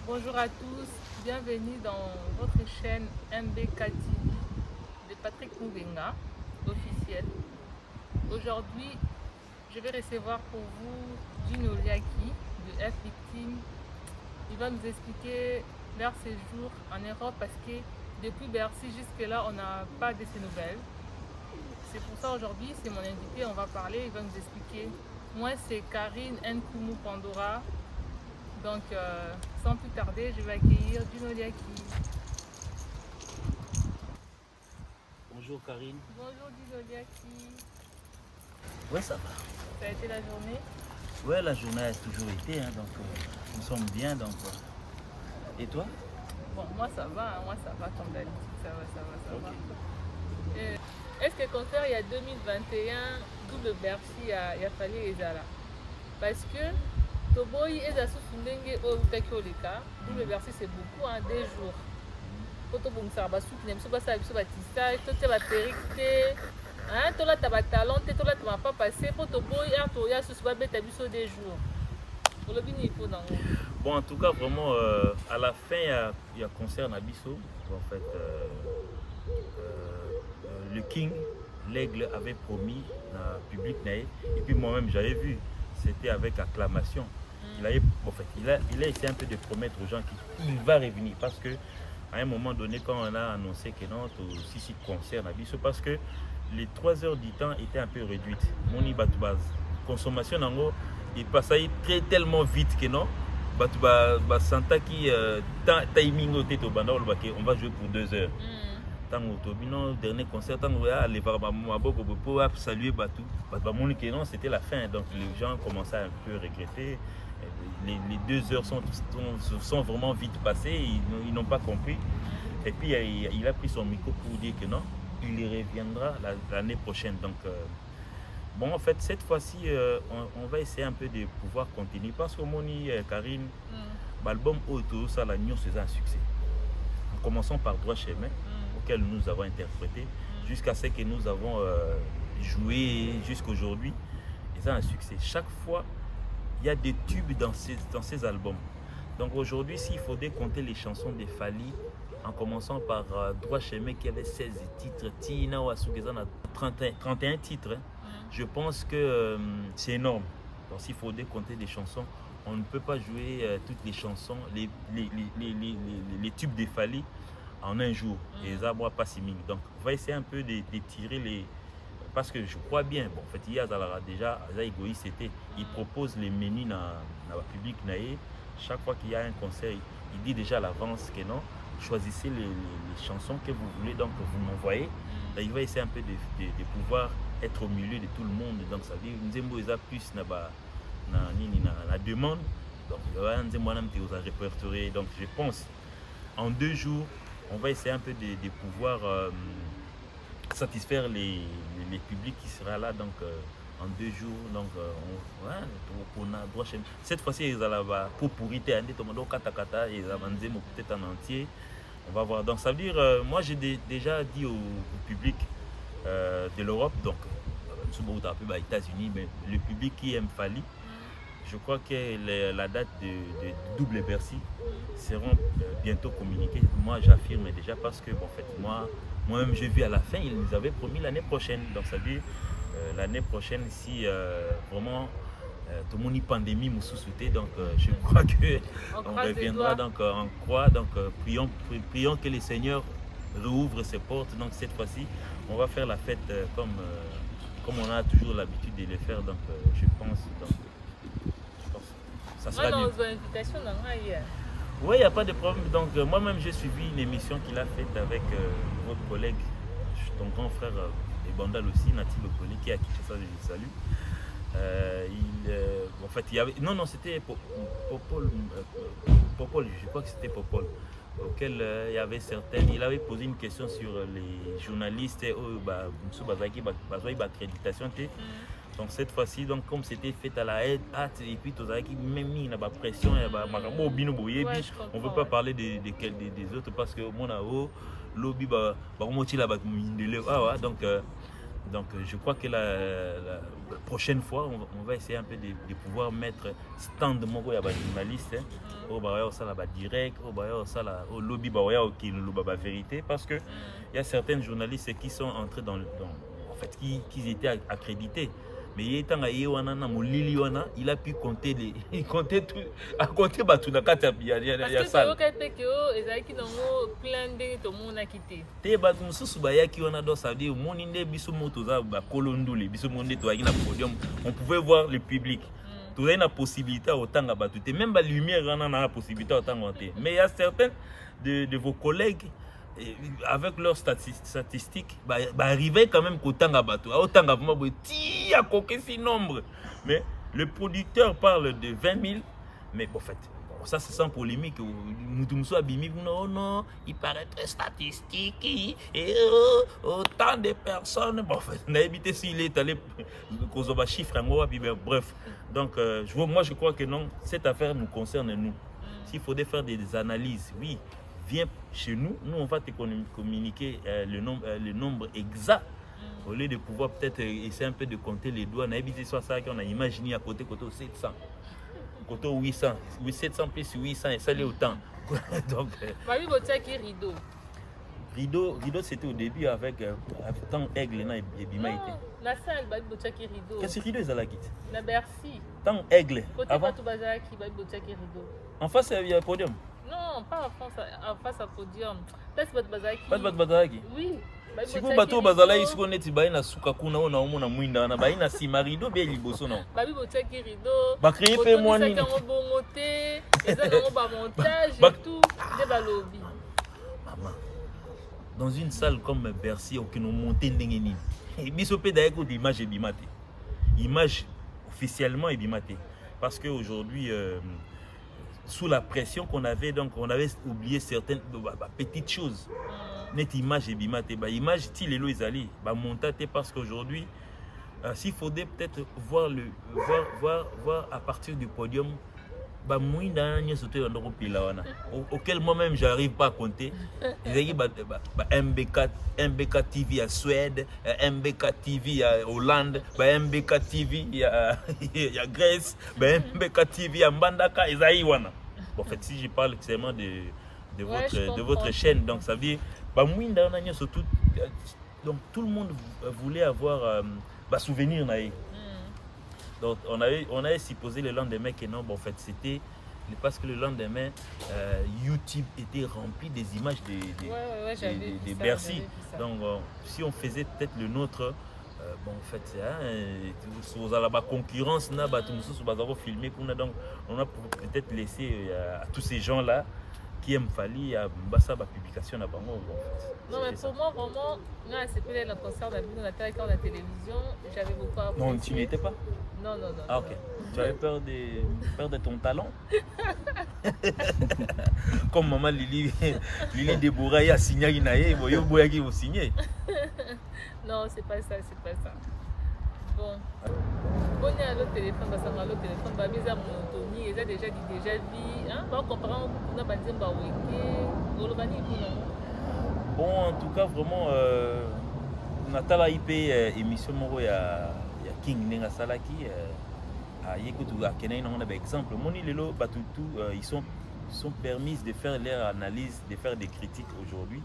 Bonjour à tous, bienvenue dans votre chaîne MBK TV de Patrick Moubenga, officiel. Aujourd'hui, je vais recevoir pour vous Gino Liaki de F Victime. Il va nous expliquer leur séjour en Europe parce que depuis Bercy jusque-là, on n'a pas de ses nouvelles. C'est pour ça aujourd'hui, c'est mon invité, on va parler, il va nous expliquer. Moi, c'est Karine Nkoumou Pandora. Donc, sans plus tarder, je vais accueillir Gino Liaki. Bonjour Karine. Bonjour Gino Liaki. Ouais, ça va. Ça a été la journée? Ouais, la journée a toujours été, hein, donc nous sommes bien. Donc, Et toi? Bon, moi ça va, comme d'habitude, ça va. Okay. Est-ce que concert il y a 2021, double Bercy, il a fallu les là? Parce que Toboy et Zassou Fundenge au Takolika, double Bercy c'est beaucoup, hein, 2 jours. Quand on pense à Bassou, qui n'aime pas ça, il faut bâtissage, tout est batérique. Hein, toi là tu as talent, toi là tu vas pas passer. Pour Toboy, il y a ce soir, tu as vu sur 2 jours. Pour le bien, il faut dans. Bon, en tout cas, vraiment, à la fin, il y a concert à Bisso. En fait, le King, l'aigle, avait promis au public. Et puis moi-même, j'avais vu, c'était avec acclamation. Il a essayé un peu de promettre aux gens qu'il va revenir. Parce que à un moment donné, quand on a annoncé que non, aussi concert à Bisso, parce que les 3 heures du temps étaient un peu réduites. Mon base consommation, il passait tellement vite que non. Santa qui timing au tête au bandol, on va jouer pour 2 heures. Tant au dernier concert, tant on aller voir Maboko pour saluer Batou. Non, c'était la fin, donc les gens commençaient à un peu regretter. Les 2 heures sont vraiment vite passées, ils n'ont pas compris. Et puis il a pris son micro pour dire que non, il y reviendra l'année prochaine. Donc bon, en fait, cette fois-ci, on va essayer un peu de pouvoir continuer parce que Moni, Karine, l'album Auto, ça, l'agneau, c'est un succès. En commençant par Droit Chemin, auquel nous avons interprété, jusqu'à ce que nous avons joué jusqu'aujourd'hui, et c'est un succès. Chaque fois, il y a des tubes dans ces albums. Donc aujourd'hui, s'il faut décompter les chansons de Fali, en commençant par Droit Chemin qui avait 16 titres, Tina Wasugezan a 31 titres, hein. Je pense que c'est énorme. Donc s'il faut décompter des chansons, on ne peut pas jouer toutes les chansons, les tubes de Fali en un jour. Et ça, moi, pas si mine. Donc on va essayer un peu de tirer les... Parce que je crois bien, bon, en fait, il y a déjà, égoïste, il propose les menus dans le public. Chaque fois qu'il y a un concert, il dit déjà à l'avance que non, choisissez les chansons que vous voulez, donc vous m'envoyez. Il va essayer un peu de pouvoir être au milieu de tout le monde. Donc ça veut dire Nzembo est plus la demande. Donc Nzembo est répertorié. Donc je pense en 2 jours, on va essayer un peu de pouvoir satisfaire les publics qui sera là. Donc en 2 jours, donc pour droit chemin. Cette fois-ci, ils allaient pour pourriter un détournement kata et Nzembo peut-être en entier. On va voir. Donc ça veut dire, moi j'ai déjà dit au public de l'Europe, donc aux États-Unis, mais le public qui aime Fali, je crois que la date de double Bercy seront bientôt communiquées. Moi j'affirme déjà parce que bon, en fait, moi-même j'ai vu à la fin, ils nous avaient promis l'année prochaine. Donc ça veut dire l'année prochaine, si vraiment tout le monde y pandémie m'a sous-souté, donc je crois que on reviendra, donc en croix, donc prions que le Seigneur rouvre ses portes. Donc cette fois-ci on va faire la fête comme on a toujours l'habitude de le faire. Donc je pense ça sera bien. Oui, il n'y a pas de problème. Donc moi-même j'ai suivi une émission qu'il a faite avec votre collègue, ton grand frère Ebandal aussi, Nati Lokoli, qui a quitté ça, je le salue. En fait, il y avait... Non, c'était Popol, je crois que c'était Popol, auquel il y avait certaines... Il avait posé une question sur les journalistes, accréditation. Donc cette fois-ci, donc comme c'était fait à la hâte, et puis tout ça qui même mis la pression, on ne veut pas parler des autres parce que mon lobby donc Donc je crois que la prochaine fois, on va essayer un peu de pouvoir mettre stand moko ya ba journaliste au barrière ça la ba direct, au barrière ça la au lobby barrière qui le ba vérité parce que il y a certains journalistes qui sont entrés dans en fait qui étaient accrédités. Mais il a pu compter il comptait tout à compter batu na kati ya salle. Parce que que ezaki nango plein de to mona quitté. Te batu mususu bayaki wana do ça dit moni nde biso moto za ba kolondule biso monde to na podium on pouvait voir le public. Tu as une possibilité autant à battre. Même la lumière on a la possibilité autant monter. Mais il y a certains de vos collègues avec leurs statistiques, arriver quand même qu'autant à battre. Autant à moi, il y a quelques nombre. Mais le producteur parle de 20 000. Mais en fait, ça c'est sans polémique. Non, il paraît très statistique. Et autant de personnes. Bon, en fait, on a évité s'il est allé cause de chiffres. Bref. Donc, moi je crois que non, cette affaire nous concerne nous. S'il faudrait faire des analyses, oui. Viens chez nous, on va te communiquer le nombre exact. Au lieu de pouvoir peut-être essayer un peu de compter les doigts, on a évité ça qu'on a imaginé à côté 700. Côté 800, 700 plus 800 et ça l'est autant. Donc, rideau c'était au début avec tant aigle et bima était. La salle rideau. Qu'est-ce que rideau est à la quitte? La Bercy. Tant aigle. Avant rideau. En face il y a un podium. Non, pas en face à podium. Place Bazaki. Pas de Bazaki. Oui. Si vous bateau bazala ici on est baina suka kuna ona omona mwinda na baina si marido be liboso non. Babi botaki rideau. Ba créer pe moi ni. Ça quand bon monter, et ça quand ba montage et tout, de balobi. Maman. Dans une salle comme Bercy aucune monter ndenge nini. Biso pe d'ailleurs d'image et bimate. Image officiellement et bimate parce que aujourd'hui sous la pression qu'on avait, donc on avait oublié certaines petites choses. Net image et bimate, image style et loisali, montate parce qu'aujourd'hui, s'il faudrait peut-être voir à partir du podium, auquel moi-même j'arrive pas à compter. MBK TV à Suède, MBK TV à Hollande, MBK TV à Grèce, MBK TV à Mbandaka et Zaïwana. En fait, si je parle seulement de votre chaîne, donc ça veut dire surtout, donc tout le monde voulait avoir souvenir. Donc on avait supposé le lendemain que non, en fait c'était parce que le lendemain YouTube était rempli des images de Bercy. Donc si on faisait peut-être le nôtre, en fait sur la concurrence filmer, donc on a peut-être laissé à tous ces gens là qui aiment Fali à la publication. Non mais pour moi vraiment, c'est peut-être le concert dans la télévision, j'avais beaucoup apprécié. Non, tu n'y étais pas? Non. Ah ok. Tu avais peur de ton talent? Comme maman Lili Debouraï a signé Inaye, qui vous signer. Non, c'est pas ça. Bon. On est à l'autre téléphone, Babisa Monotonie, ils ont déjà dit, hein? Pas comparant beaucoup Bon, en tout cas, vraiment, Natala IP émission Moro ya King Nenga Salaki, à Yekotu à Kenaï, on a un exemple. Moni Lelo Batutu, ils sont permis de faire leur analyse, de faire des critiques aujourd'hui.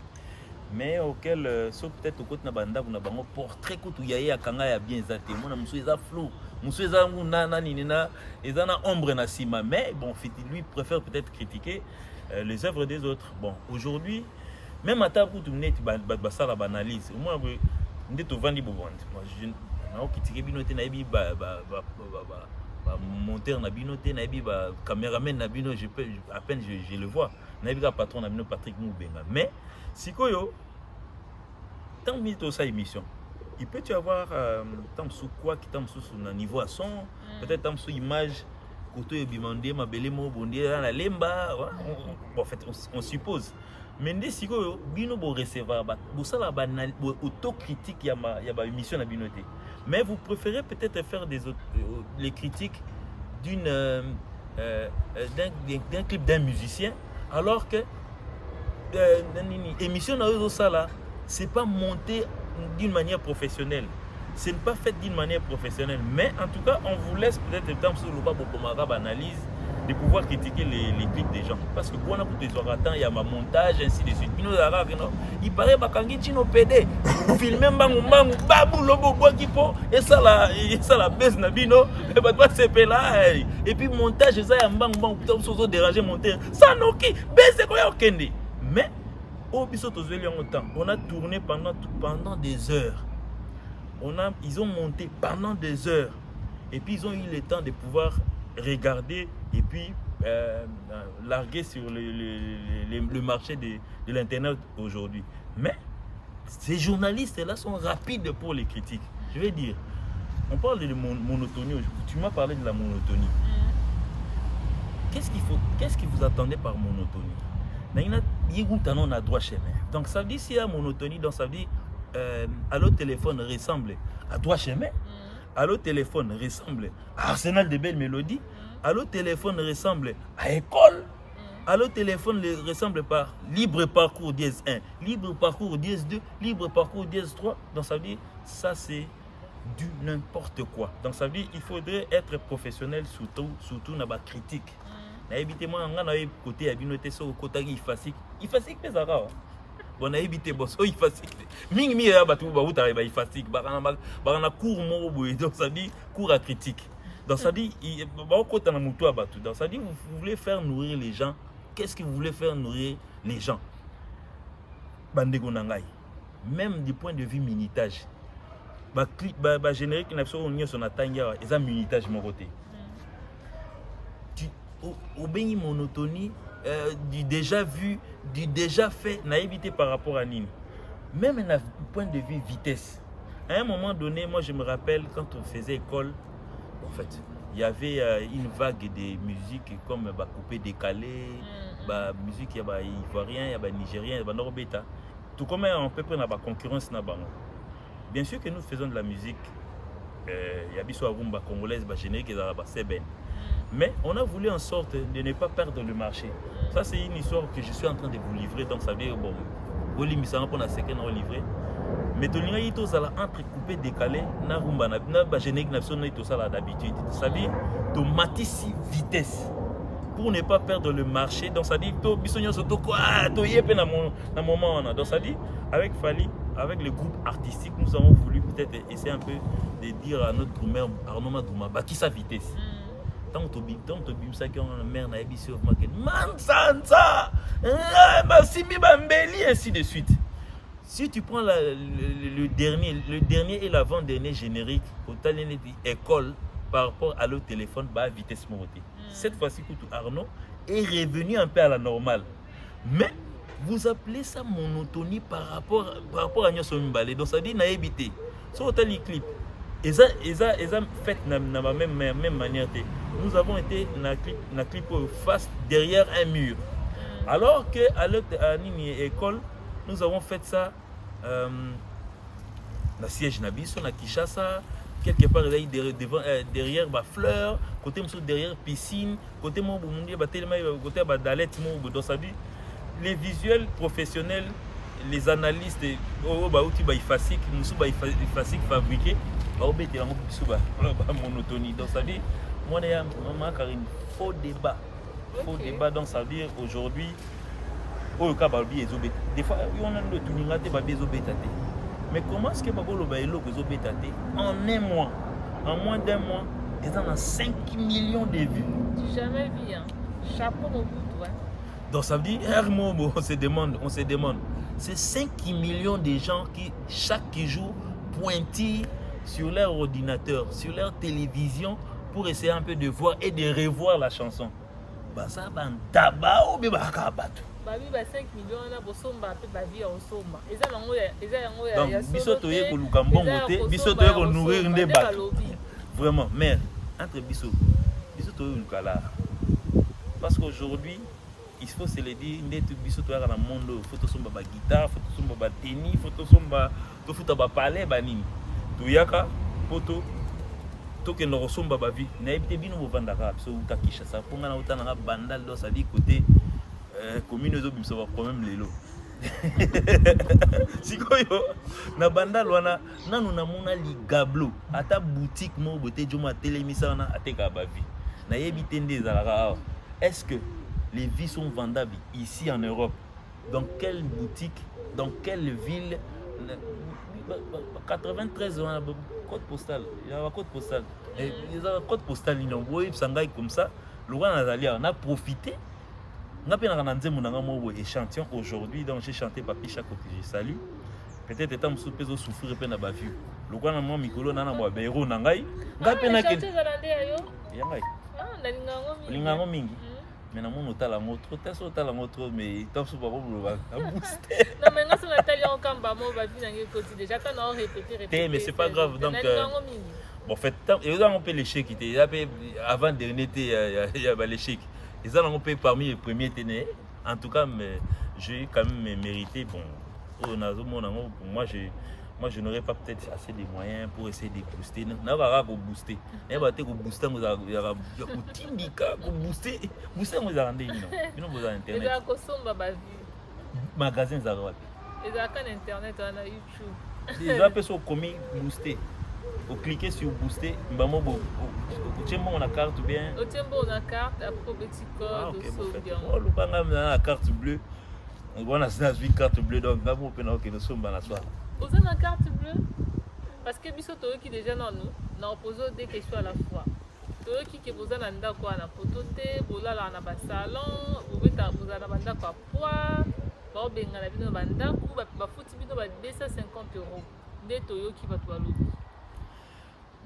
Mais auquel sauf peut-être au côté nabanda vous n'avez pas portrait que tu y a kanga ya bien zaté mon monsieur est flou monsieur est nana nina et na ombre na sima mais bon lui préfère peut-être critiquer les œuvres des autres. Bon aujourd'hui même à ta pour tourner ça la banalise moi ndé to vandi bobandi moi je na critiquer binoté na bi monteur na binoté na bi caméraman na bino je peux à peine je le vois na bi patron na bino Patrick Moubenga mais Sikoyo, tant que ça émission, il peut y avoir tant sous quoi qui tant sous un niveau à son, peut-être tant sous image, côté bimandé, ma belle mot bondé dans la lemba, en fait on suppose. Mais dès Sikoyo, bino bo recevoir, bo ça la banal, autocritique ya ma émission na binoté. Mais vous préférez peut-être faire les critiques d'un clip d'un musicien, alors que émission na ça là c'est pas monté d'une manière professionnelle ce n'est pas fait d'une manière professionnelle. Mais en tout cas, on vous laisse peut-être le temps sur le bas pour analyse de pouvoir critiquer les clips des gens. Parce que quand on a des orateurs, il y a ma montage, ainsi de suite. Il paraît que Chino PD, filmer Babou Lobo Boakipo, et ça la baisse Nabino, et puis montage, ça y a un déranger monter. Ça n'a aucun baisse, quoi, aucun. Mais, on a tourné pendant des heures. Ils ont monté pendant des heures. Et puis ils ont eu le temps de pouvoir regarder et puis larguer sur le marché de l'internet aujourd'hui. Mais ces journalistes-là sont rapides pour les critiques. Je vais dire, on parle de monotonie. Tu m'as parlé de la monotonie. Qu'est-ce que vous attendez par monotonie? On a droit chemin. Donc ça veut dire s'il y a monotonie, donc ça veut dire allo téléphone ressemble à droit chemin. Allo téléphone ressemble à Arsenal de belles mélodies. Allo téléphone ressemble à école. Allo téléphone ressemble par libre parcours dièse 1, libre parcours dièse 2, libre parcours dièse 3. Donc ça veut dire ça c'est du n'importe quoi. Donc ça veut dire il faudrait être professionnel surtout dans la critique. Évitez-moi on a côté à binoté sur côté il fatigue pesara. On a évité bosso il fatigue. Mingi ya batu ba uta ba il fatigue ba na cours mo boy donc ça dit cours à critique. Donc ça dit ba côté na mutu batu. Donc ça dit vous voulez faire nourrir les gens. Qu'est-ce que vous voulez faire nourrir les gens? Bandego nangai. Même du point de vue minutage. Ba clip ba générique na so on son atanga eza minutage mon côté. Au béni monotonie du déjà vu, du déjà fait, n'a évité par rapport à Nini. Même d'un point de vue vitesse. À un moment donné, moi je me rappelle quand on faisait école, en fait, il y avait une vague de musique comme coupé décalé, musique il y a ivoirien, il y a nigérien, il y a nord-bêta. Tout comme on peut prendre la concurrence na bango. Bien sûr que nous faisons de la musique, il y a biso rumba congolaise, générique et c'est ben. Mais on a voulu en sorte de ne pas perdre le marché. Ça, c'est une histoire que je suis en train de vous livrer. Donc, ça veut dire, bon, vous livrez pour la séquence, on livrer. Mais tu as dit ça entrecoupé, décalé, na rumba, na générique, na tout ça d'habitude. Ça veut dire, tu matisse vitesse pour ne pas perdre le marché. Donc, ça dit, tu bisogno surtout quoi, tu y es dans mon moment. Donc, ça dit, avec Fali, avec le groupe artistique, nous avons voulu peut-être essayer un peu de dire à notre grand-mère, Arnaud Madouma, qui sa vitesse. Tant que tu ça qui on mère na ebiso market man sansa simi bambeli ainsi de suite. Si tu prends le dernier et l'avant-dernier générique au talent école par rapport à l'autre téléphone bah vitesse monotée. Cette fois-ci Arnaud est revenu un peu à la normale. Mais vous appelez ça monotonie par rapport à Nyoso Mbale. Donc ça dit na éviter. Sur autant les clips. Et ça fait de la même manière. Nous avons été dans la clip face derrière un mur. Alors qu'à l'Ani école, nous avons fait ça dans siège Nabiso, dans Kishasa, quelque part derrière ma fleur, côté derrière piscine, côté mon côté dalet donc ça dit les visuels professionnels, les analystes fabriqués fabriqué monotonie. Donc ça veut dire moi faux débat. Faux débat, donc ça veut dire aujourd'hui des fois on a le mais comment est-ce que en un mois, en moins d'un mois, ils ont 5 millions de vues. J'ai jamais vu hein. Chapeau au bout, ouais. Donc ça veut dire on se demande. C'est 5 millions de gens qui chaque jour pointillent sur leur ordinateur, sur leur télévision pour essayer un peu de voir et de revoir la chanson. Bah ça va en tabac ou bien bah 5 millions on a bosomba pe ba vie osomba. Eza yango ya donc biso toye ko luka mbongo te, biso toye ko nourrir nde bato. Vraiment, mais entre biso toye luka là. Parce qu'aujourd'hui, il faut se le dire, nde biso toye na monde, faut to somba ba guitare, faut to somba ba tennis, faut to somba to futa ba parler ba nini. Tuyaka poto toke no somba ba vie. Na ebite bino bo vandaka biso utakisha sa ponga na utana na bandal do ça dit côté commune zo bimso ba problème lelo. sikoyo na bandal wana nanu namona ligablo ata boutique mo bote joma telemisa wana ateka ba vie na yebi tende ezalaka. Est-ce que les vies sont vendables ici en Europe? Dans quelle boutique, dans quelle ville? 93 ans, code postal. Il y a un code postal. Il y a un code postal. Il y a un comme ça. Le roi on a profité. On a un échantillon aujourd'hui. Donc j'ai chanté Papi chaque côté. J'ai salué. Peut-être étant souffrir peine à ma vie. Le roi n'a pas Mikolo n'a pas Béro Nangai. Mais na mon hôtel en autre test hôtel en autre mais top super va booster non mais nga sur l'hôtel en kamba mo va venir ngi côté déjà quand on répéter mais c'est pas grave donc bon fait et on peut les chèques était avant dernier été il y a les chèques ils ont on peut parmi les premiers ténés en tout cas mais j'ai quand même mérité bon pour moi je n'aurais pas peut-être assez de moyens pour essayer de booster. Non, pas pour booster. Et bah t'es pour booster, vous avez tindika pour booster. Booster vous avez rendu non. Nous vous avez internet. Et là consommer ba vie. Magasin ça va. Et là quand internet on a YouTube. Déjà peut se commis booster. Vous cliquez sur booster, mbamo bo. Tu on a carte bien. Au tiempo on a carte après petit code de sauvegarde. Oh le banga na carte bleue. On a ça une carte bleue donc ngamo pe na que nous sommes na soir. Vous avez une carte bleue? Parce que biso to qui déjà non nous, na poser des questions à la fois. To qui vous avez nda quoi na potote, bola la na ba salon, vous beta vous avez banda quoi poids, ba benga la bino banda ku ba futi bino ba 250 €. Des toyo qui va toi l'autre.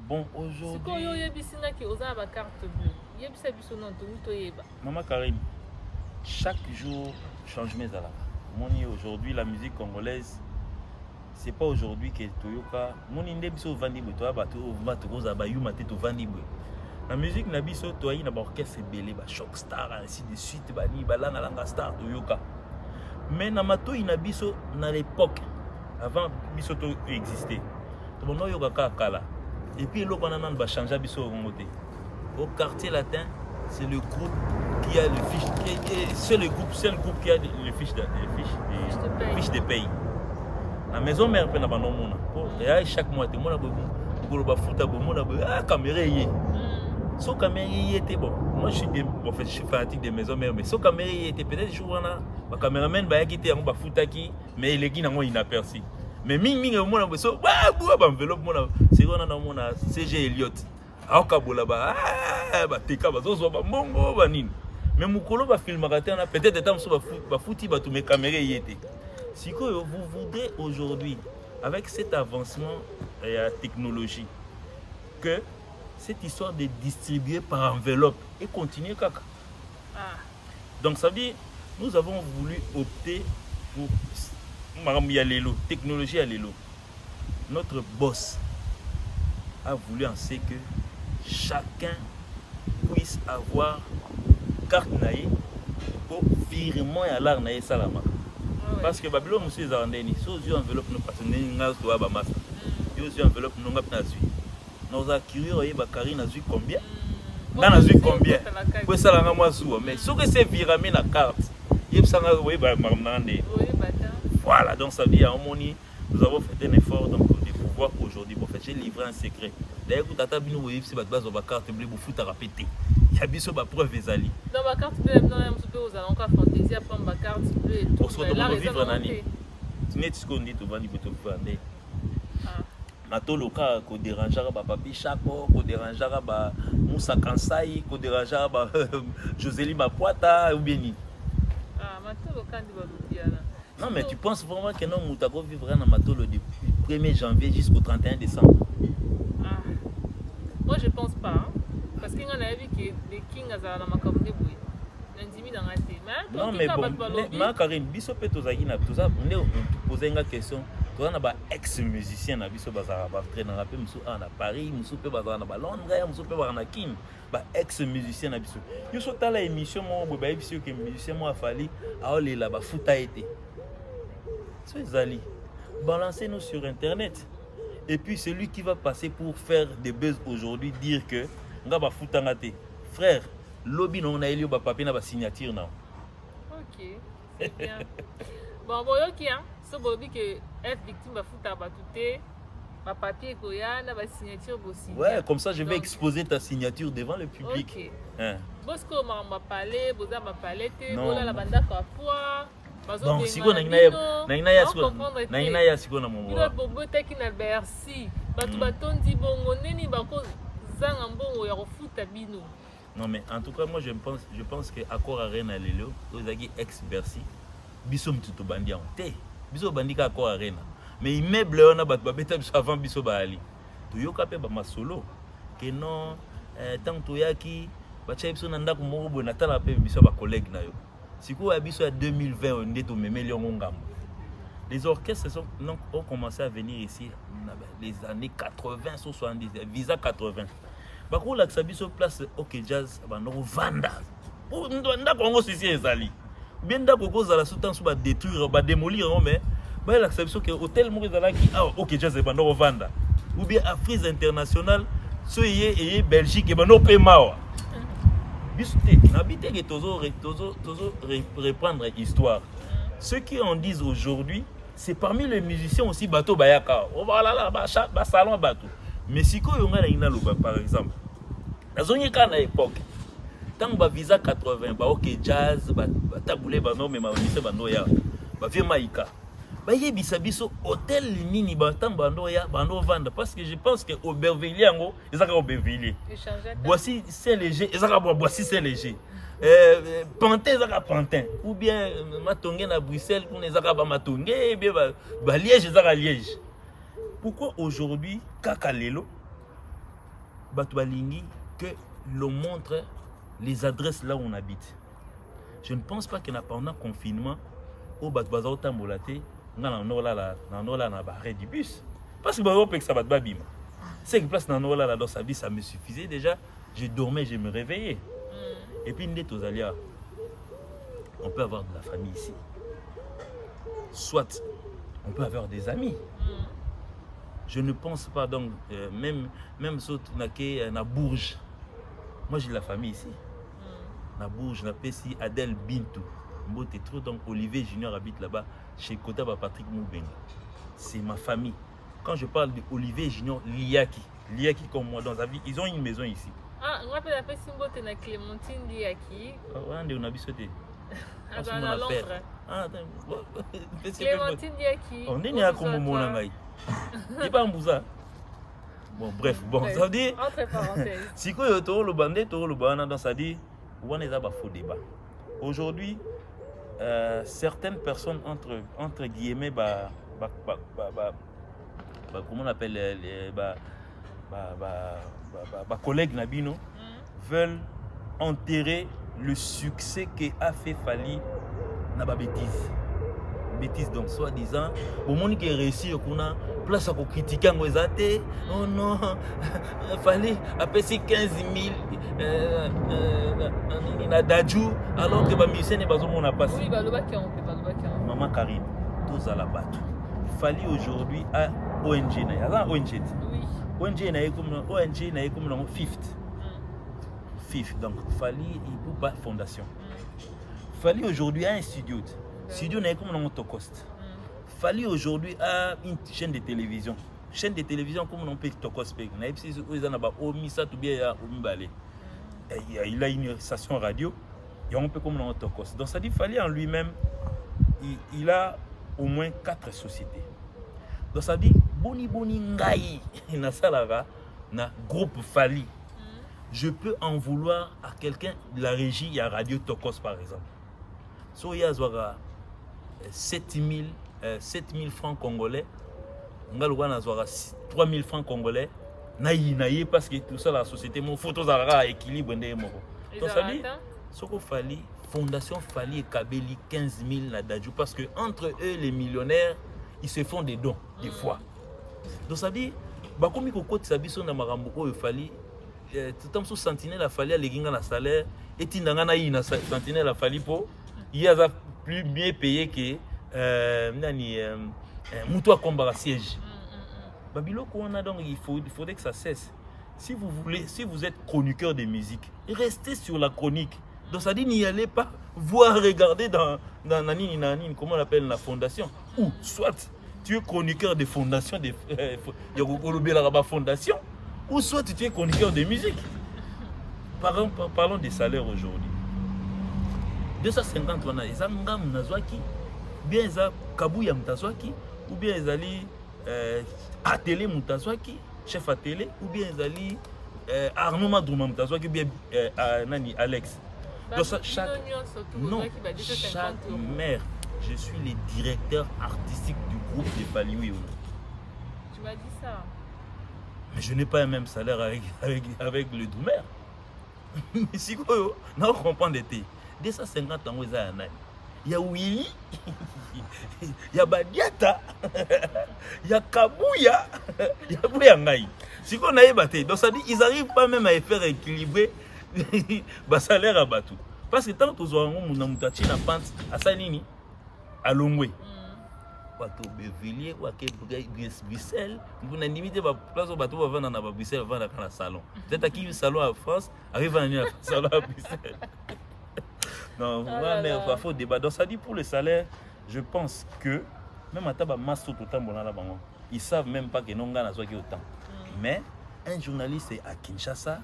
Bon aujourd'hui. Si koyo yebisinga ki oza ba carte bleue. Yebisa biso non to yeba. Maman Karim, chaque jour change mes alas. Moni aujourd'hui la musique congolaise c'est pas aujourd'hui que Toyoka mon inde biso vandi bo to ba to mato za ba yuma te to vandi bo la musique na biso to yi na ba orchestre belé ba shock star ainsi de suite ba ni ba langa star Toyoka mais na mato ina biso na l'époque avant biso to exister to bono yoka kala et puis lo kana nan ba changer biso ngote au quartier latin c'est le groupe qui a le fiche c'est le groupe qui a le fiche de paye. La maison mère pe na ba nomona et chaque mois te mona bo ko ba futa bo mona bo caméra yé so caméra yé était bon moi je suis fanatique des maisons mères mais so caméra yé était peut-être jour na ba caméraman ba yakité ba futa ki mais les gina ngo inaperçu mais mingi mona bo so ba enveloppe mona c'est on na mona CG Elliot aoka bola ba teka ba zo ba mongo ba nini mais mukolo ba filmaka te na peut-être étant so ba futi ba to mes caméra yé était. Si vous voudrez aujourd'hui, avec cet avancement et la technologie, que cette histoire de distribuer par enveloppe et continuer caca. Donc ça veut dire, nous avons voulu opter pour technologie à l'élo. Notre boss a voulu en ce que chacun puisse avoir carte naïe pour virement et à l'art naïe salama. Parce que Babylone aussi les arandeni, si aux enveloppe nous passons n'ingas doit ba master. Si aux enveloppe nous ngap na zui. Nous a curieux ba kari na zui combien? Na zui combien? Pour ça la moi sou mais ce que c'est virame na carte. Yeb sanga oui ba marnande. Voilà donc ça veut dire à moni nous avons fait un effort donc de pouvoir aujourd'hui pour faire livrer un secret. D'ailleurs tata bino oui si ba base ba carte bleue pour foutre à répéter. Il y a biso ba preuve ezali. Dans ma carte bleue non un petit peu aux allons ka fantaisie à prendre ma carte bleue et tout. On se retrouve vivre en année. Tu n'es ce qu'on dit tout vendre pour te faire. Mato loka ko dérangeara ba papi chapo ko dérangeara ba Moussa Kansai ko dérangeara ba Josélie Mapoata ou bien ni. Mato loka ndi ba lubiana. Non mais tu penses vraiment que non Moutako vivra dans Matolo depuis le 1er janvier jusqu'au 31 décembre? Moi je pense pas hein? Parce qu'il y a vu que les kings azala na makambo boy. Ndimi dans raté. Non mais bon, ma Karim biso pe tozaki na tout ça, on poser une question. Toi na ba ex musicien na biso bazara ba traîner na pe musu na Paris, musu pe bazara na ba Londres, musu pe bazara na Kin. Ba ex musicien na biso. Yo so tala émission mo bo ba biso que musicien mo afali aolela ba futa été. So ezali. Balancez-nous sur internet. Et puis celui qui va passer pour faire des buzz aujourd'hui dire que nga ba futanga te. Frère, lobby non na elio ba papier na ba signature na. OK. C'est bien. Bon, bon, ok, hein. Ce bobby que être victime va foutre à batouté, ma papier koya, na ma signature aussi. Ouais, comme ça je vais exposer ta signature devant le public. Ok. Hein. Bosco m'a parlé, Boza m'a parlé, Non. la banda kapwa. Donc si on a na ya siko na momo. Il bobo teki na Bercy. Batu batondi bongo neni bako zanga mbongo ya kofuta bino. Non mais en tout cas moi je pense que Accor Arena lelo, ozaki ex Bercy. Biso mtuto bandi en te. Biso bandi ka Accor Arena. Mais immeuble on a bat babeta biso avant biso baali. Toyoka pe ba masolo que non tant toyaki ba cha biso na ndako moko bo na tala pe biso ba collègue na yo. Siko ya biso ya 2020 on est au Memelion Ngambo. Les orchestres ont commencé à venir ici dans les années 80 70 visa 80. Bako la biso place OK Jazz ba no vanda. Ndako ngo sisi ezali. Bien ndako ko za la sous-tension ba détruire ba démolir mais ba la biso que hôtel moko ezala ki OK Jazz ba no vanda. Ou bien Afrique internationale so yé Belgique ba no pe mawa. Bisouté, n'habitez que toujours reprendre l'histoire. Ceux qui en disent aujourd'hui, c'est parmi les musiciens aussi bateau bayaka. On va là ba salon bateau. Mais si ko yonga na ina loba par exemple. La zone ka na époque. Tant ba visa 80 ba OK Jazz ba taboulé ba no mais ma lycée ba no ya. Ba vie maïka. Ba yebisa biso hôtel nini ba tant ba no ya ba no vendre parce que je pense que Aubervilliers ngo ezaka Aubervilliers. Boissy c'est léger, ezaka Boissy c'est léger. Pantin ezaka Pantin ou bien Matongé na Bruxelles pour ezaka ba Matongé bien ba Liège ezaka Liège. Pourquoi aujourd'hui kaka lelo batu balingi que l'on montre les adresses là où on habite. Je ne pense pas que pendant le confinement au batu bazao tambolaté na barré du bus parce que bazo pek ça bat babima. C'est que place dans là dans sa vie ça me suffisait déjà, je dormais, je me réveillais. Et puis ndet ozalia on peut avoir de la famille ici. Soit on peut avoir des amis. Je ne pense pas donc même saut na Bourges. Moi j'ai de la famille ici. Na Bourges, na Pessi Adèle Bintou. Mbote trop donc Olivier Junior habite là-bas chez Kotaba Patrick Moubenga. C'est ma famille. Quand je parle de Olivier Junior Liaki comme moi dans sa vie, ils ont une maison ici. Ah, on appelle la Pessi Mbote na Clémentine Liaki. On a bisouté. Ah, dans la Londres. Ah, Clémentine Liaki. On est né à Komomona ngai. C'est pas un bousa. Bon bref, ça veut dire entre parenthèses. Si ko to le bandé to le bana dans ça dit on est à faux débat. Aujourd'hui certaines personnes entre guillemets comment on appelle les collègues Nabino veulent enterrer le succès qu'a fait Fally na ba bêtise donc soi-disant au monde qui réussit qu'on a place à critiquer en exaté oh non Fally a payé 15 000 na Dajou alors que ba musicien ne bazo mona passe oui baloba qui on peut baloba qui maman Karine tous à la batte Fally aujourd'hui à ONG na ya ONG oui ONG na comme fifth donc Fally il peut pas fondation Fally aujourd'hui a un studio n'est comme dans Tokost. Fally aujourd'hui a une chaîne de télévision. Chaîne de télévision comme on peut Tokost. Il a une station radio. Et on peut comme dans Tokost. Donc ça dit Fally en lui-même, il a au moins 4 sociétés. Donc ça dit boni ngai na salaga na groupe Fally. Je peux en vouloir à quelqu'un de la régie à Radio Tokost par exemple. So il y a 7000 francs congolais. On a 3000 francs congolais. Naïe parce que tout ça la société mon photos à équilibre donc ça dit ce qu'il Fally fondation Fally et Kabeli 15 000 la Dajou parce que entre eux les millionnaires ils se font des dons des fois. Donc ça dit ba komi ko côté sabiso na marambo o Fally tout temps sous sentinelle la Fally les ginga na salaire et tindanga na ina sentinelle la Fally po il y a plus bien payé que Moutoua Kombara siège. Babiloko on a donc il faudrait que ça cesse. Si vous êtes chroniqueur de musique, restez sur la chronique. Donc ça dit n'y allez pas voir regarder dans Nanini, comment on appelle la fondation. Ou soit tu es chroniqueur de fondation, fondation, ou soit tu es chroniqueur de musique. Parlons des salaires aujourd'hui. 250 wana eza ngam nazwaki bien eza kabuya mutazwaki ou bien ezali atelier mutazwaki chef atelier ou bien ezali Arnaud Madrouma mutazwaki ou bien nani Alex. Donc ça, chaque mère, je suis le directeur artistique du groupe de Faliou. Tu m'as dit ça. Mais je n'ai pas un même salaire avec le Doumer. Mais si vous ne comprenez pas, 250 ans, il y a Willy, il y a Badiata, il y a Kabouya, il y a Bouyangaï. Si vous n'avez pas battu, donc ça dit, ils n'arrivent pas même à faire équilibrer le salaire à Batou. Parce que tant que vous avez un mutachi na pente à Salini, à Longwe, Batou Bevilliers, ou à Bruxelles, vous n'avez limité la place où Batou va vendre à Bruxelles, va vendre dans le salon. Peut-être à qui le salon en France, arrive à venir au salon à Bruxelles. Non, mais il faut débat. Donc ça dit pour le salaire, je pense que même à Taba Masso Totam Bonala Bango, ils savent même pas que non gana soit autant. Mais un journaliste à Kinshasa,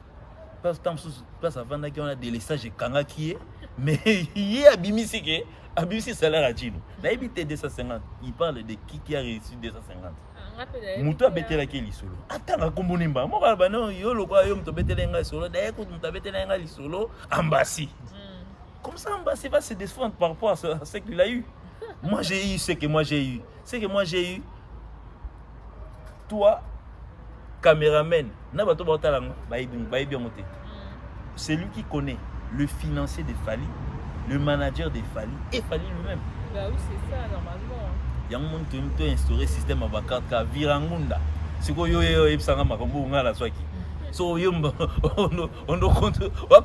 place avant qu'on a des laissages Kanga qui est, mais il est à Bimisike, à Bimisike salaire à Djino. N'a évité 250. Il parle de qui a reçu 250. Moutou a bêté la qui solo. Attends, à Kombonimba. Moi, non, yo le quoi, yo me bêté la solo. D'ailleurs, quand tu bêté la solo, ambassy. Comme ça, ambassy va se défendre par rapport à ce qu'il a eu. Moi, j'ai eu ce que moi j'ai eu. Ce que moi j'ai eu. Toi, caméraman, c'est lui qui connaît le financier de Fali, le manager de Fali et Fali lui-même. Bah oui, c'est ça, normalement. Il y a un monde qui a instauré un système à Bakar qui a virangunda. C'est quoi, so on doit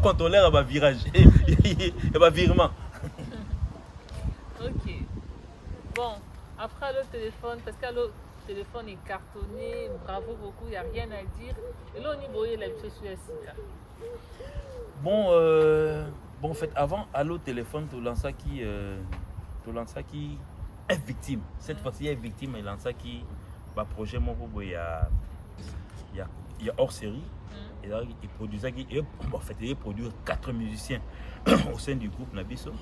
contrôler le virage et virement. Ok. Bon, après le téléphone, parce que le téléphone est cartonné, bravo beaucoup, il n'y a rien à dire. Et là, on y voyait la chose sur Sika. Bon, en fait, avant, Allo téléphone, tu lances qui est victime. Cette fois-ci, il est victime, il lance qui va projet mon il y a hors série. Et là, il produisait en fait, il produit 4 musiciens au sein du groupe Nabiso,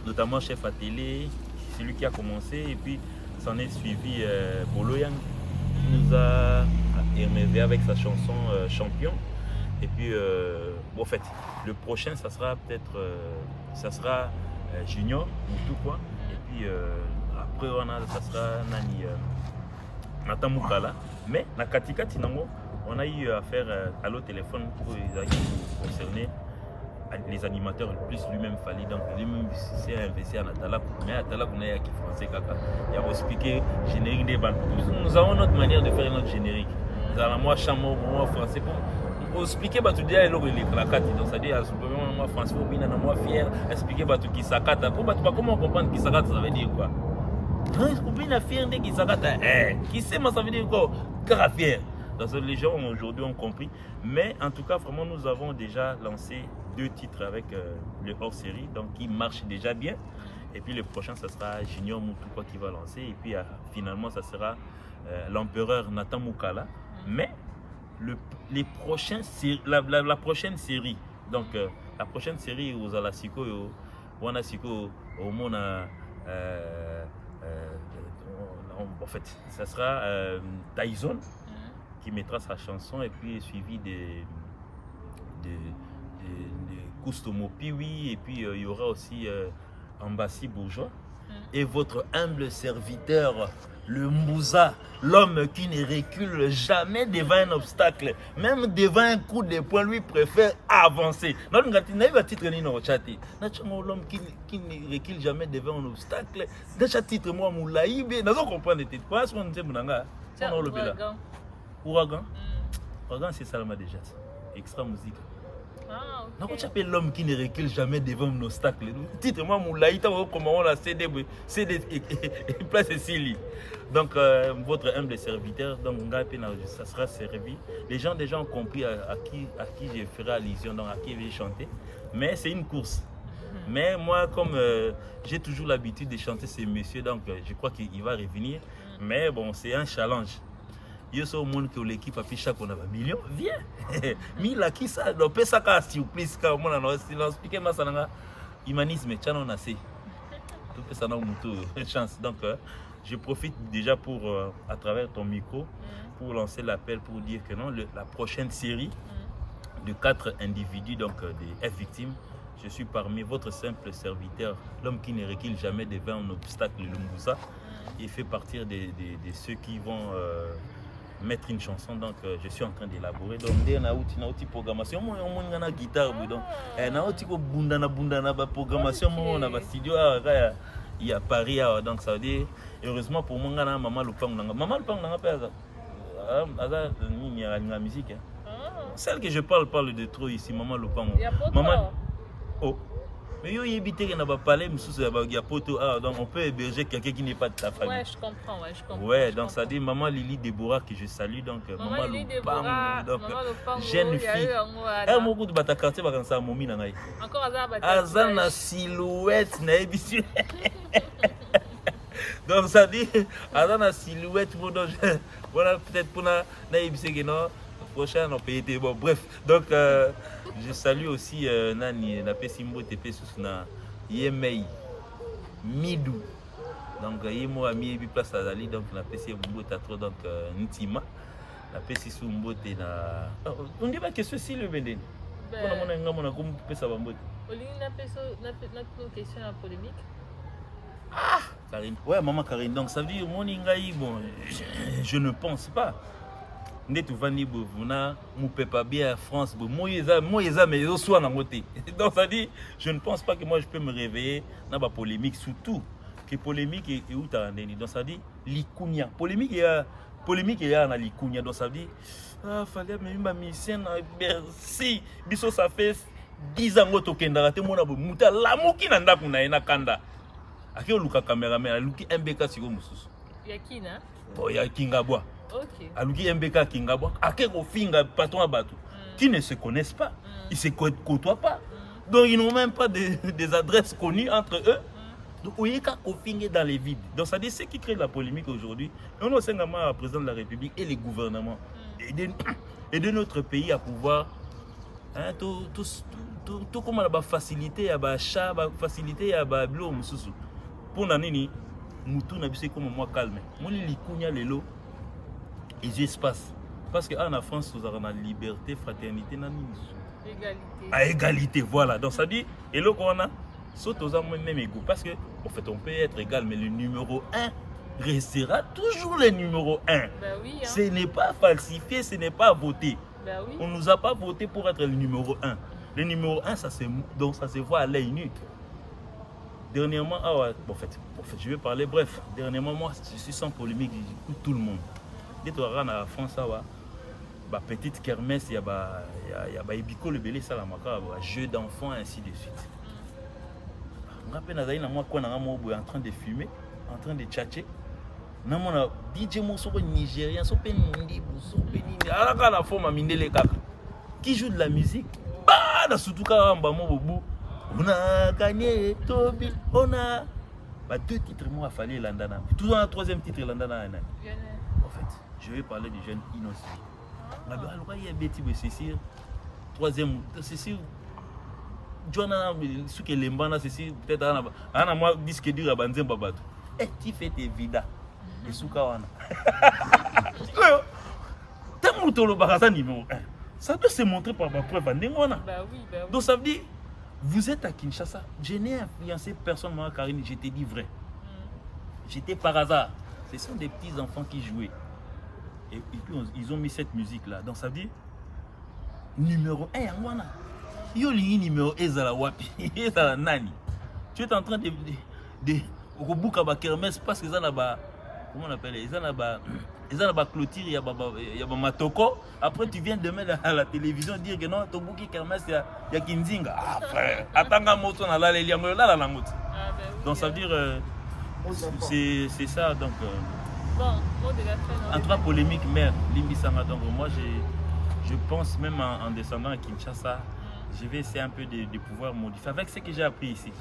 notamment chef atelier, c'est lui qui a commencé, et puis s'en est suivi Bolo Yang qui nous a émerveillé avec sa chanson Champion. Et puis en fait, le prochain ça sera peut-être Junior ou tout quoi. Et puis après ça sera Nani Nathan Moukala. Mais na Katikati nango on a eu affaire à l'autre téléphone pour concerner les animateurs plus lui-même Fali. Donc lui-même s'est investi à Natala. Mais Natala on a qui français kaka. Il a expliqué générique des bandes. Nous avons notre manière de faire notre générique. Nous avons moi chamon, moi français pour expliquer bah tu dis à l'eau la carte. Donc ça dit à ce moment moi français pour bien moi fier expliquer bah tu qui s'akata. Comment comprendre qui s'akata ça veut dire quoi? Quand bien fier de qui s'akata qui sait moi ça veut dire quoi? Car fier. Donc les gens aujourd'hui ont compris. Mais en tout cas, vraiment, nous avons déjà lancé 2 titres avec le hors-série, donc qui marche déjà bien. Et puis le prochain, ça sera Junior Moutoupa qui va lancer. Et puis finalement, ça sera l'empereur Nathan Moukala. Mais la prochaine série, donc la prochaine série aux Alasiko, Wanasiko, au Mona, en fait, ça sera Tyson qui mettra sa chanson et puis suivi de Kustomo Piwi et puis il y aura aussi Ambassi Bourgeois et votre humble serviteur le Moussa, l'homme qui ne recule jamais devant un obstacle, même devant un coup de poing, lui préfère avancer. Notre titre l'homme qui ne recule jamais devant un obstacle. Dans ce titre moi moulaïbe, nous comprenons le titre. Quoi est-ce qu'on dit Mounanga? Ouragan. Ouragan, c'est Salma déjà. Extra musique. Ah, ok. Tu appelles l'homme qui ne recule jamais devant un obstacle. Titre-moi Moulaïta, comment on l'a CD et place ici. Donc, votre humble serviteur, donc ça sera servi. Les gens déjà ont compris à qui je ferai allusion, donc à qui je vais chanter. Mais c'est une course. Mais moi, comme j'ai toujours l'habitude de chanter ces messieurs, donc je crois qu'il va revenir. Mais bon, c'est un challenge. Yo so monde que l'équipe a fait chaque on a un million, viens. Mila qui ça, donc peut ça qu'à surprise quand on a non expliquer moi ça nga humanisme tiens on a assez. Tout peut ça dans muto chance. Donc je profite déjà pour à travers ton micro pour lancer l'appel pour dire que non la prochaine série de 4 individus donc des F victimes. Je suis parmi votre simple serviteur, l'homme qui ne recule jamais devant un obstacle, le Moussa. Il fait partie de ceux qui vont mettre une chanson, donc je suis en train d'élaborer. Donc, il y a une programmation, il y a une guitare, donc il y a une programmation, il y a un studio, il y a Paris, donc ça veut dire, heureusement pour moi, il y a Maman Lupang. Maman Lupang, il y a la musique. Celle que je parle de trop ici, Maman Lupang. Maman. Oh. Mais il y a évité qu'il n'y a pas donc on peut héberger quelqu'un qui n'est pas de ta famille. Ouais, je comprends. Ouais, donc ça dit Maman Lily Déborah que je salue, donc Maman Lily Déborah, donc jeune fille. Elle m'a beaucoup de bataille quartier, parce que Momi n'a pas. Encore Azana silhouette, n'a pas. Donc ça dit Azana silhouette, voilà peut-être pour na que non. Prochain on peut être bon bref donc je salue aussi nani na pesimbo tepe susuna yemei midou donc yemo ami bi place azali donc na pesi mbote trop donc ntima na pesi su mbote na on dit pas que ceci le benden on mona ngamo na comme pesa ba mbote olingi na peso na question à polémique. Ah Karine, ouais maman Karine, donc ça veut dire mon ngai bon je ne pense pas. Netu vani bovuna mu pepa bien France bo moyeza mais zo soit na moté. Donc ça dit je ne pense pas que moi je peux me réveiller dans ba polémique surtout que polémique et où ta ndeni. Donc ça dit likunya polémique il y a na likunya donc ça dit ah fallait même ma mission merci biso ça fait 10 ans to kenda te mona bo muta lamuki na ndaku na ena kanda akio luka cameraman luki MBK siko mususu yakina bo ya kingabwa. Okay. Aluki MBK Kingabwa, Akeko Finga, patron à bateau, qui ne se connaissent pas, ils se côtoient pas. Donc ils n'ont même pas des adresses connues entre eux. Donc vous voyez qu'Akeko Finga dans les vides. Donc ça dit ce qui crée la polémique aujourd'hui. On a aussi un président de la République et les gouvernements aider notre pays à pouvoir tout comme la facilité à l'achat, facilité à l'eau, pour nanini, mutu na bise comme moi calme. Moi les kunya lelo et espace parce que en France nous avons la liberté, fraternité, égalité. À égalité, voilà. Donc ça dit et là qu'on a saute aux hommes même égaux parce que en fait on peut être égal mais le numéro 1 restera toujours le numéro 1. Ben oui, hein. Ce n'est pas falsifié, ce n'est pas voté. Ben oui. On nous a pas voté pour être le numéro 1. Le numéro 1 ça se voit à l'œil nu. Dernièrement, en fait, je vais parler bref. Dernièrement, moi, je suis sans polémique, j'écoute tout le monde. Dès que tu en France, la petite kermesse, il y a Ibiko le belé, ça, la jeu d'enfants, ainsi de suite. Je me rappelle, moi, quand on est en train de fumer, en train de tchatcher, on a DJ Moussour nigérien, qui joue de la musique. Bah, surtout quand on a gagné, Toby, on a 2 titres, moi, il fallait Landana. Tout dans le 3e titre, Landana. En fait, je vais parler du jeune Innocent. Alors, il y a Betty Cécile, 3e, Cécile, Joana, ce qui est l'embana, Cécile, peut-être, Anna, moi, disque dur à Banzem Babatou. Et tu fais tes vidas. Et Soukawana. T'as monté le baraza numéro 1. Ça doit se montrer par ma preuve. Bah oui. Donc, ça veut dire. Vous êtes à Kinshasa, je n'ai influencé personne, moi, Karine, je t'ai dit vrai. J'étais par hasard. Ce sont des petits enfants qui jouaient. Et puis, ils ont mis cette musique-là. Donc, ça dit, numéro 1, Yangwana. Yoli numéro Ezala Wapi, Ezala Nani. Tu es en train de. Au bout de Kermesse, parce qu'ils ont là-bas. Comment on appelle? Ils ont là-bas. Ils ont la clôture, il y a Matoko. Après, tu viens demain à la télévision dire que non, ton bouquet kermesse, il y a Kinzinga. Ah, frère, attends, moto, on a la donc, ça veut dire, c'est ça. Donc, bon, mot de la fin. Entre polémique, mère, Limbi Sanga. Donc, moi, je pense même en descendant à Kinshasa, je vais essayer un peu de pouvoir modifier. Avec ce que j'ai appris ici,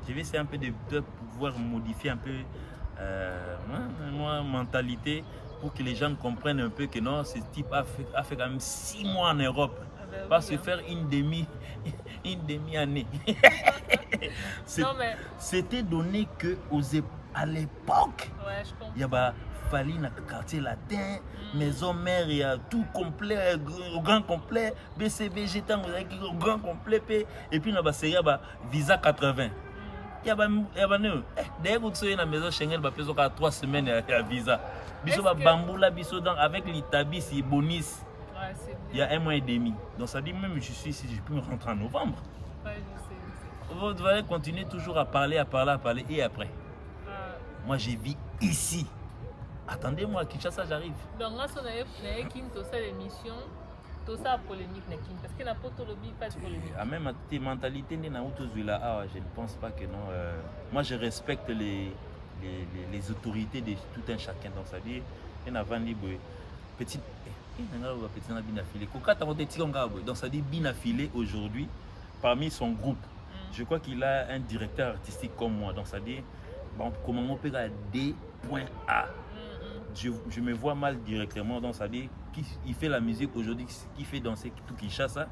je vais essayer un peu de pouvoir modifier un peu ma mentalité pour que les gens comprennent un peu que non, ce type a fait quand même 6 mois en Europe. Va se faire une demi-année. C'était donné que à l'époque, il y a fallu dans le quartier latin, maison mère, il y a tout complet, grand complet, BCBG, grand complet, et puis il y a visa 80. Il y a d'ailleurs, vous êtes dans la maison Schengen, il y a 3 semaines de visa. Biso bamboula, biso avec l'Itabi, c'est bonus. Il y a 1 mois et demi. Donc ça dit même je suis ici, je peux rentrer en novembre. Ouais, je sais. Vous devez continuer toujours à parler et après. Moi j'ai vis ici. Attendez-moi, Kinshasa j'arrive. Donc moi on avait tout ça l'émission, tout ça polémique parce que n'a pas tout le pas de polémique. À même tes mentalités je ne pense pas que non. Moi je respecte les autorités de tout un chacun. Donc ça dit il y a petit donc ça dit binafilé aujourd'hui parmi son groupe. Je crois qu'il a un directeur artistique comme moi. Donc ça dit comment on peut à D.A. Je me vois mal directement. Donc ça dit il fait la musique aujourd'hui, qui fait danser tout Kinshasa.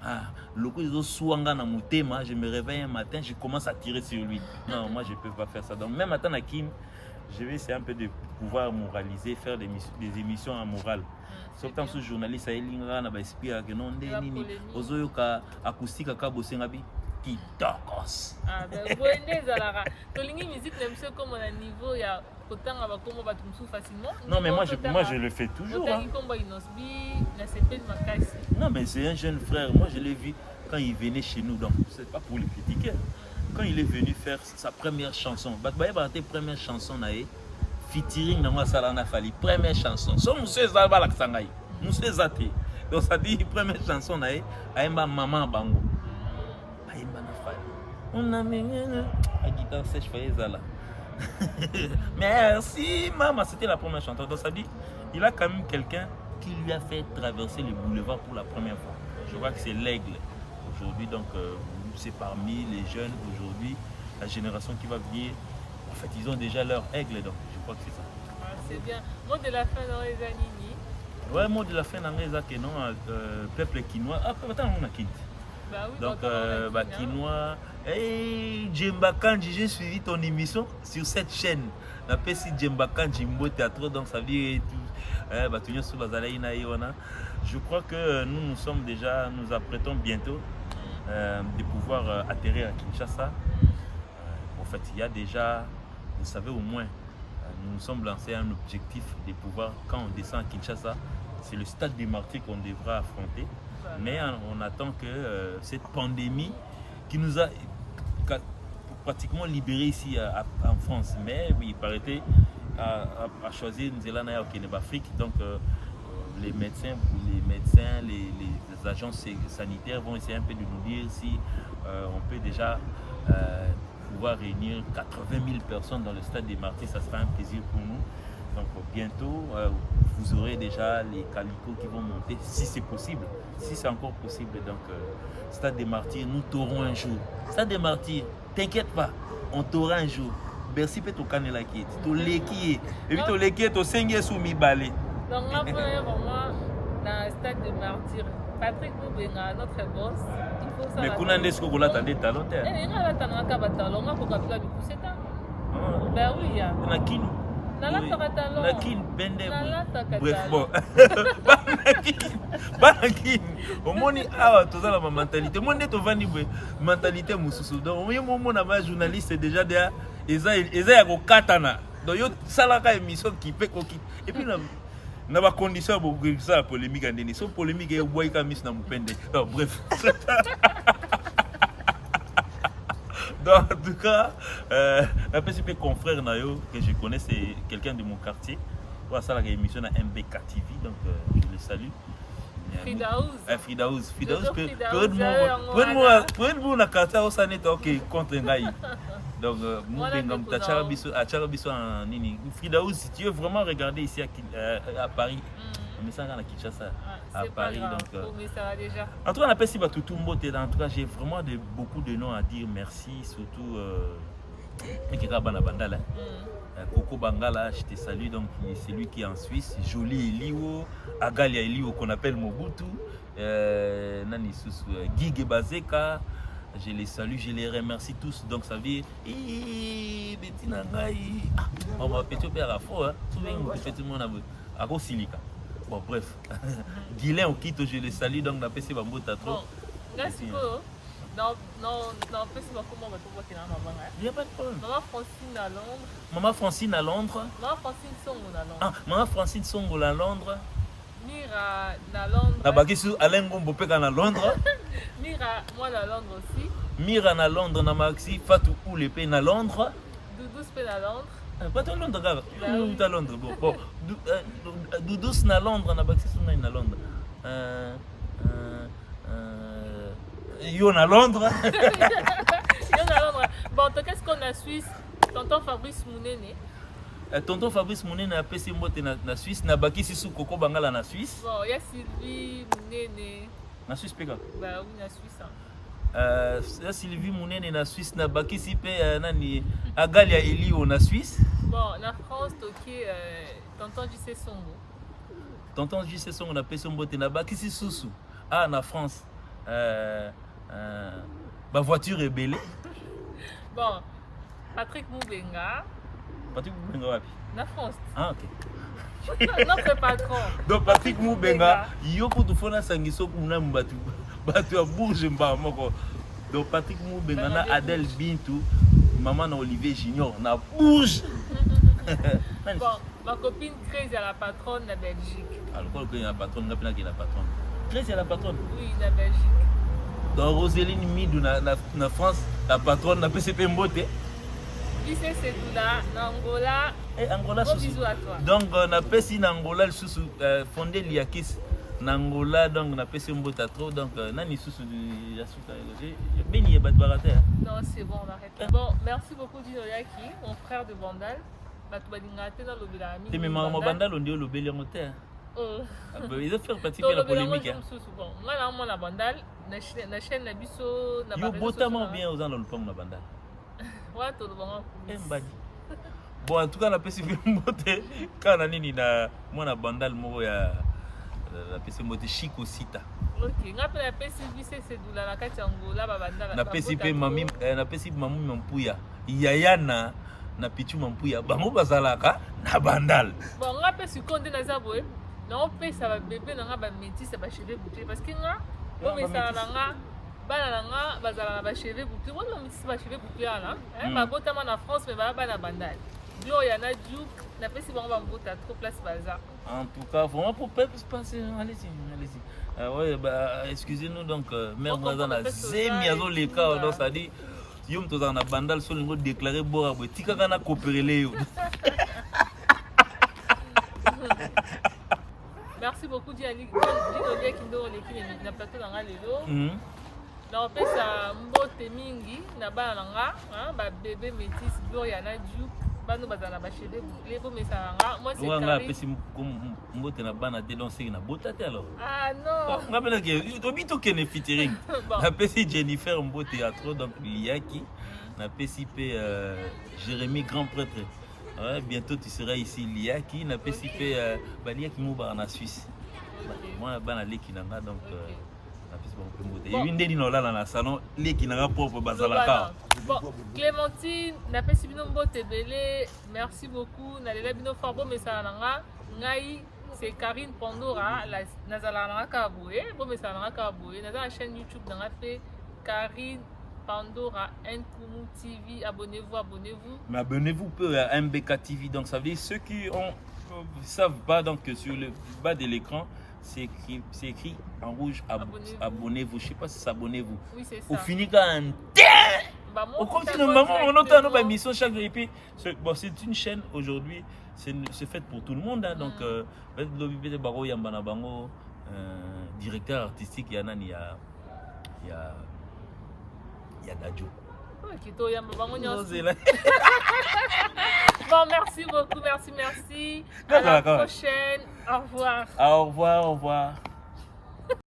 Je me réveille un matin, je commence à tirer sur lui. Non, moi je ne peux pas faire ça. Donc même matin Nakim, je vais essayer un peu de pouvoir moraliser, faire des émissions en morale. Sauf que ce journaliste a expliqué que non, ozoyoka acoustique akabosengabi qui tokos. Ah ben bonne zalara. Tolingi musique même ce comme à niveau il y a autant à comment va tout facilement. Non mais moi je le fais toujours. Non mais c'est un jeune frère, moi je l'ai vu quand il venait chez nous, donc c'est pas pour le critiquer. Quand il est venu faire sa première chanson, première chanson nae featuring dans Salana Fali, première chanson. So monsieur Zalba Laksangai, monsieur Zate. Donc ça dit première chanson nae aimba maman bango. Aimba na Fali. On a mis la guitare sèche faisait Zala. Merci maman, c'était la première chanson. Donc ça dit il a quand même quelqu'un qui lui a fait traverser le boulevard pour la première fois. Je crois que c'est l'Aigle aujourd'hui, donc c'est parmi les jeunes aujourd'hui, la génération qui va venir. En fait, ils ont déjà leur Aigle, donc je crois que c'est ça. Ah, c'est bien. Mot de la fin dans les années. Ouais, mot de la fin dans les années, non, peuple quinois. Ah, attends, on a quitté. Bah oui, donc, quinois. Hey, Djemba Kandji, j'ai suivi ton émission sur cette chaîne. La PC Djemba Kandji Mbo Théâtre, donc ça veut dire tout. Je crois que nous apprêtons bientôt de pouvoir atterrir à Kinshasa. En fait, il y a déjà, vous savez au moins, nous nous sommes lancés un objectif de pouvoir, quand on descend à Kinshasa, c'est le stade des martyrs qu'on devra affronter. Mais on attend que cette pandémie qui nous a pratiquement libérés ici en France, mais il paraît à choisir Nzela au Afrique. Donc les médecins, les agences sanitaires vont essayer un peu de nous dire si on peut déjà pouvoir réunir 80 000 personnes dans le stade des Martyrs. Ça sera un plaisir pour nous. Donc bientôt, vous aurez déjà les calicots qui vont monter, si c'est possible, si c'est encore possible. Donc stade des Martyrs, nous t'aurons un jour. Stade des Martyrs, t'inquiète pas, on t'aura un jour. Bercy peut tourner la qui to leki et puis to leki to sengi sous mi balé. Donc là vraiment dans le stade de Martyrs, Patrick Moubenga, notre boss, il faut ça. Mais kuna ndesko ko l'attendre talent. Eh nga l'attendre ka batalon nga ko ka bila bikuseta. Ben oui ya. Na kin. Na kin bende. Bref bon. Banakin. Omoni awa tozala ma mentalité. Moi ndeto vandi mentalité mususu. Donc moi na ba journaliste déjà derrière eza ya kokatana. Donc yo salaka émission qui peut koki. Et puis na ba condition pour ça la polémique andeni. So polémique e boy ka miss na mupende. Bref. Donc, en tout cas, un petit confrère Nayo que je connais, c'est quelqu'un de mon quartier. Voilà, ça, la émission à MBK TV, donc je le salue. Fridaouz. Pour la carte, ça n'est ok contre Ngaï. Donc, Fridaouz, si tu veux vraiment regarder ici à Paris, mais ça, à Kinshasa. à Paris. Grave. Donc, Mais ça va déjà. en tout cas, on appelle Siba Toutou Mbote. En tout cas, j'ai vraiment beaucoup de noms à dire. Merci, surtout Bandal. Coco Bangala, je te salue. Donc, c'est lui qui est en Suisse. Jolie Eliwo, Agalia Eliwo qu'on appelle Mobutu. Guy Bazeka. Je les salue, je les remercie tous. Donc ça veut dire, Bettina Ngai, on va péter au père à faux, hein. Souvent, petit monde à Silica. Bon, bref. Guilain au quitte, je les salue. Donc, on a passé Bambo Tatro. Bon, merci beaucoup. Non, c'est pas comment on va trouver qu'il y a un maman. Il n'y a pas de problème. Maman Francine à Londres. Maman Francine à Londres. Maman Francine Songo à Londres. Ah, Maman Francine Songo à Londres. Mira à Londres. Nabakisu Alain Gombo Peka à Londres. Mira, moi à Londres aussi. Mira à Londres, Namaxi, Fatou Oulepé à Londres. Doudou Spé à Londres. Pas à Londres, gars. À Londres. Bon, Doudou à Londres, Nabaxi Souna à Londres. Yon à Londres. Yon à Londres. Bon, qu'est-ce qu'on a Suisse? Tonton Fabrice Mounene. Tonton Fabrice Mounene a passé mbote na Suisse, na baki si sou Coco Bangala na Suisse. Bon, il y a Sylvie Mounene. Na Suisse peka. Bah oui, na Suisse. Il y a Sylvie Mounene na Suisse, na baki si pe nani Agalia Elio na Suisse. Bon, na France, ok, tonton JC Songo. Tonton JC Songo na passé mbote na baki si sous. Ah, na France. Ma voiture est belle. Bon, Patrick Moubenga. Patrick Moubenga wapi? Na France. Ah, ok. Notre patron. Donc Patrick Moubenga, yoko tu fona sangiso kuna mbatu. Batu ya bourge mba moko. Donc Patrick Moubenga na Adèle Bintou, maman na Olivier Junior na bourge. Bon, ma copine Crazy à la patronne de Belgique. Alors qu'il y a la patronne, il y a la patronne. Crazy à la patronne? Oui, de Belgique. Donc Roseline Midou na France, la patronne na PCP Mbote. Lycée Sedoula, Angola. Angola Gros bisous à toi. Donc on a passé Angola le sous fondé l'Iakis. Angola donc on a passé Mbota trop donc nani sous du Yasuka. Béni et Batbarate. Non, c'est bon, on arrête. Bon, merci beaucoup Dino Yaki, mon frère de Bandal. Batubadingate dans l'Obilami. Mais maman Bandal on dit le Béliangoté. Oh. Ils ont fait participer à la polémique. Bon, moi là moi la Bandal, na chaîne na biso na ba. Yo botamment bien aux gens dans le pont na Bandal. Ouais, tout le monde. Bon, en tout cas, la PCB Mbote, quand on a dit moi na Bandal moko ya la PCB Mbote Chico Sita. Ok, ngapa la PCB c'est Doula la kati Angola ba Bandal. Na PCB mami na PCB mamu Mampuya. Yayana na Pichu Mampuya. Bango bazalaka na Bandal. Bon, ngapa sukonde na zaboe. Na on ça va bébé na ba métis ça va cheveux bouclés parce que nga bon mais ça nga bana nga bazala ba cheveux bouclés. Wala métis ba cheveux bouclés là. Ba botama na France mais ba na Bandal. Bio ya na Duke na pesi bango ba mbota trop place bazar. En tout cas, vraiment pour passer allez-y. Ouais bah excusez-nous donc mère dans la zemi azo les cas donc ça dit yom to na Bandal so lingo déclarer bora bo tika kana coopérer yo. Merci beaucoup Diani. Dino qui ndo l'équipe na plateau dans lelo. Na opesa mbote mingi na bana nga, ba bébé métis bio ya na Duke. Bano bazala ba cheveux bouclés bo mesanga. Moi c'est Karine. Wanga pesi mbote na bana te donc c'est na botate alors. Ah non. Ngapela ke tobito kene featuring. Na pesi Jennifer mbote à trop donc Liaki. Na pesi pe Jérémy grand prêtre. Ouais, bientôt tu seras ici Liaki na pesi pe Liaki Mouba en Suisse. Moi bana leki nanga donc na pesi ba pe mbote. Et ndeni no la na salon leki nanga propre bazalaka. Bon, Clémentine, n'a pas si bien mbote belé. Merci beaucoup. Na lela bino fabo messala nanga. Ngai c'est Karine Pandora la nazala nanga kaboué. Bon messala nanga kaboué. Naza la chaîne YouTube nanga pe Karine Pandora Nkumu TV. Abonnez-vous. Mais abonnez-vous peu à MBK TV. Donc ça veut dire ceux qui savent pas donc que sur le bas de l'écran c'est écrit en rouge abonnez-vous. Je sais pas si c'est abonnez-vous. Oui, c'est ça. Au fini quand au continue maman on entend nos émissions chaque jour et puis bon c'est une chaîne aujourd'hui c'est fait pour tout le monde hein, donc le baro yambana bango directeur artistique il y a nani il y a Dadjo. Bon, merci beaucoup, merci. À la prochaine. Au revoir. Au revoir.